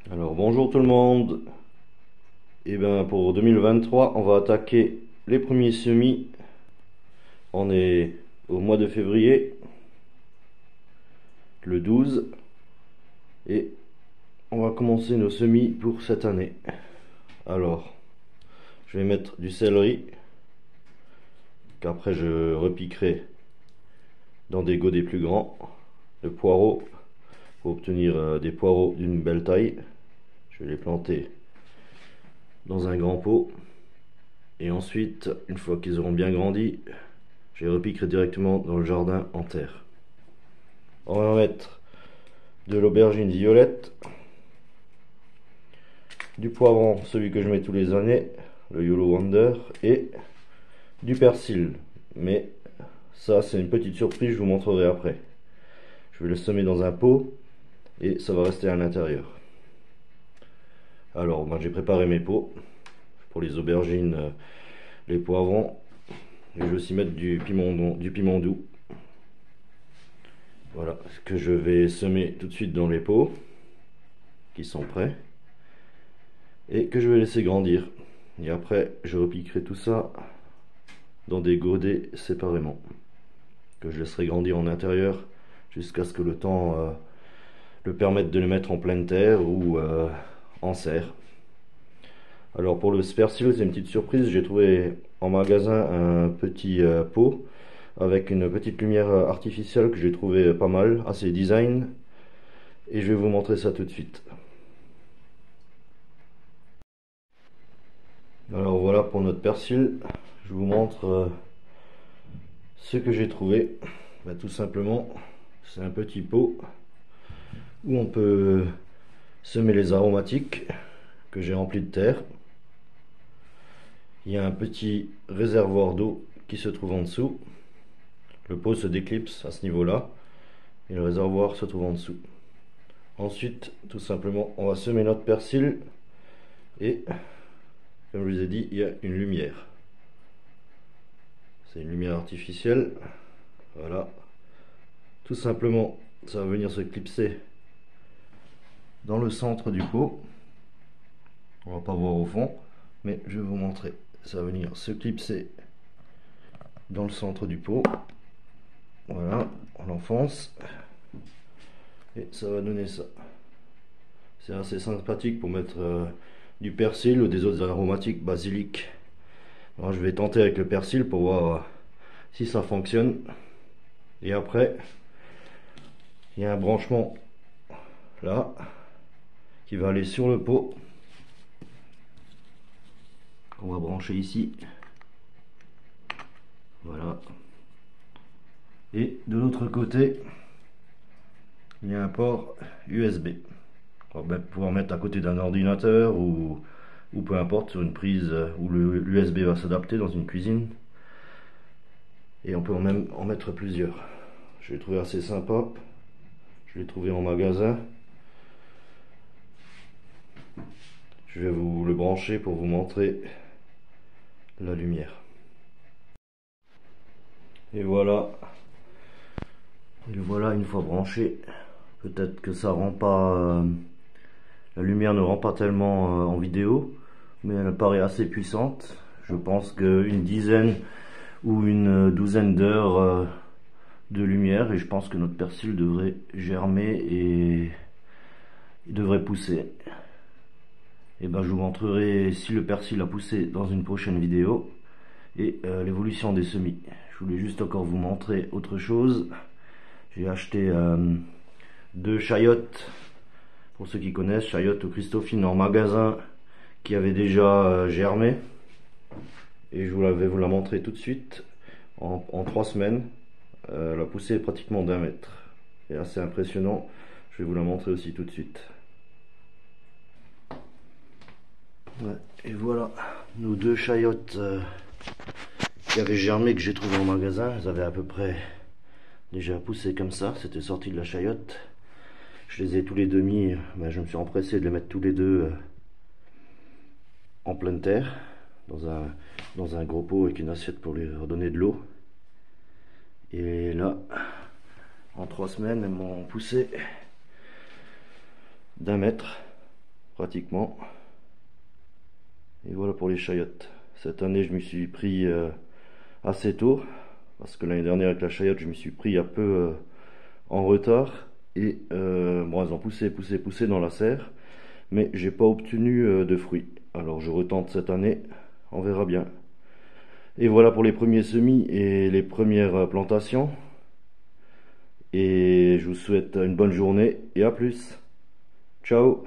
Alors bonjour tout le monde. Et bien pour 2023 on va attaquer les premiers semis. On est au mois de février, le 12, et on va commencer nos semis pour cette année. Alors je vais mettre du céleri qu'après je repiquerai dans des godets plus grands, de poireaux pour obtenir des poireaux d'une belle taille. Je vais les planter dans un grand pot. Et ensuite, une fois qu'ils auront bien grandi, je les repiquerai directement dans le jardin en terre. On va mettre de l'aubergine violette, du poivron, celui que je mets tous les années, le Yellow Wonder, et du persil. Mais ça, c'est une petite surprise, je vous montrerai après. Je vais le semer dans un pot et ça va rester à l'intérieur. Alors, moi j'ai préparé mes pots pour les aubergines, les poivrons. Et je vais aussi mettre du piment doux. Voilà, que je vais semer tout de suite dans les pots qui sont prêts et que je vais laisser grandir. Et après, je repiquerai tout ça dans des godets séparément que je laisserai grandir en intérieur jusqu'à ce que le temps le permette de les mettre en pleine terre ou en serre. Alors pour le persil, c'est une petite surprise. J'ai trouvé en magasin un petit pot avec une petite lumière artificielle que j'ai trouvé pas mal, assez design, et je vais vous montrer ça tout de suite. Alors voilà pour notre persil, je vous montre ce que j'ai trouvé. Tout simplement, c'est un petit pot où on peut semer les aromatiques que j'ai rempli de terre. Il y a un petit réservoir d'eau qui se trouve en dessous. Le pot se déclipse à ce niveau-là et le réservoir se trouve en dessous. Ensuite, tout simplement, on va semer notre persil et, comme je vous ai dit, il y a une lumière. C'est une lumière artificielle. Voilà. Tout simplement, ça va venir se clipser dans le centre du pot. On va pas voir au fond, mais je vais vous montrer. Ça va venir se clipser dans le centre du pot. Voilà, on l'enfonce et ça va donner ça. C'est assez sympathique pour mettre du persil ou des autres aromatiques, basilic. Alors je vais tenter avec le persil pour voir si ça fonctionne. Et après, il y a un branchement là qui va aller sur le pot. On va brancher ici. Voilà. Et de l'autre côté, il y a un port USB. On va pouvoir mettre à côté d'un ordinateur ou peu importe, sur une prise où l'USB va s'adapter dans une cuisine. Et on peut même en mettre plusieurs. Je l'ai trouvé assez sympa. Je l'ai trouvé en magasin. Je vais vous le brancher pour vous montrer la lumière. Et voilà. Et voilà, une fois branché. Peut-être que ça rend pas... la lumière ne rend pas tellement en vidéo, mais elle paraît assez puissante. Je pense qu'une dizaine ou une douzaine d'heures de lumière, et je pense que notre persil devrait germer et il devrait pousser. Et ben je vous montrerai si le persil a poussé dans une prochaine vidéo et l'évolution des semis. Je voulais juste encore vous montrer autre chose. J'ai acheté 2 chayotes. Pour ceux qui connaissent, chayotte ou Christophine en magasin qui avait déjà germé. Et je vais vous la montrer tout de suite. En 3 semaines, la poussée est pratiquement d'1 mètre. C'est assez impressionnant. Je vais vous la montrer aussi tout de suite. Ouais, et voilà nos 2 chayottes qui avaient germé, que j'ai trouvé en magasin. Elles avaient à peu près déjà poussé comme ça. C'était sorti de la chayotte. Je les ai tous les deux mis, je me suis empressé de les mettre tous les deux en pleine terre, dans un gros pot avec une assiette pour lui redonner de l'eau. Et là, en 3 semaines, elles m'ont poussé d'1 mètre. pratiquement. Et voilà pour les chayotes. Cette année je m'y suis pris assez tôt, parce que l'année dernière avec la chayotte je m'y suis pris un peu en retard. Et bon, elles ont poussé dans la serre, mais j'ai pas obtenu de fruits. Alors je retente cette année, on verra bien. Et voilà pour les premiers semis et les premières plantations. Et je vous souhaite une bonne journée et à plus. Ciao.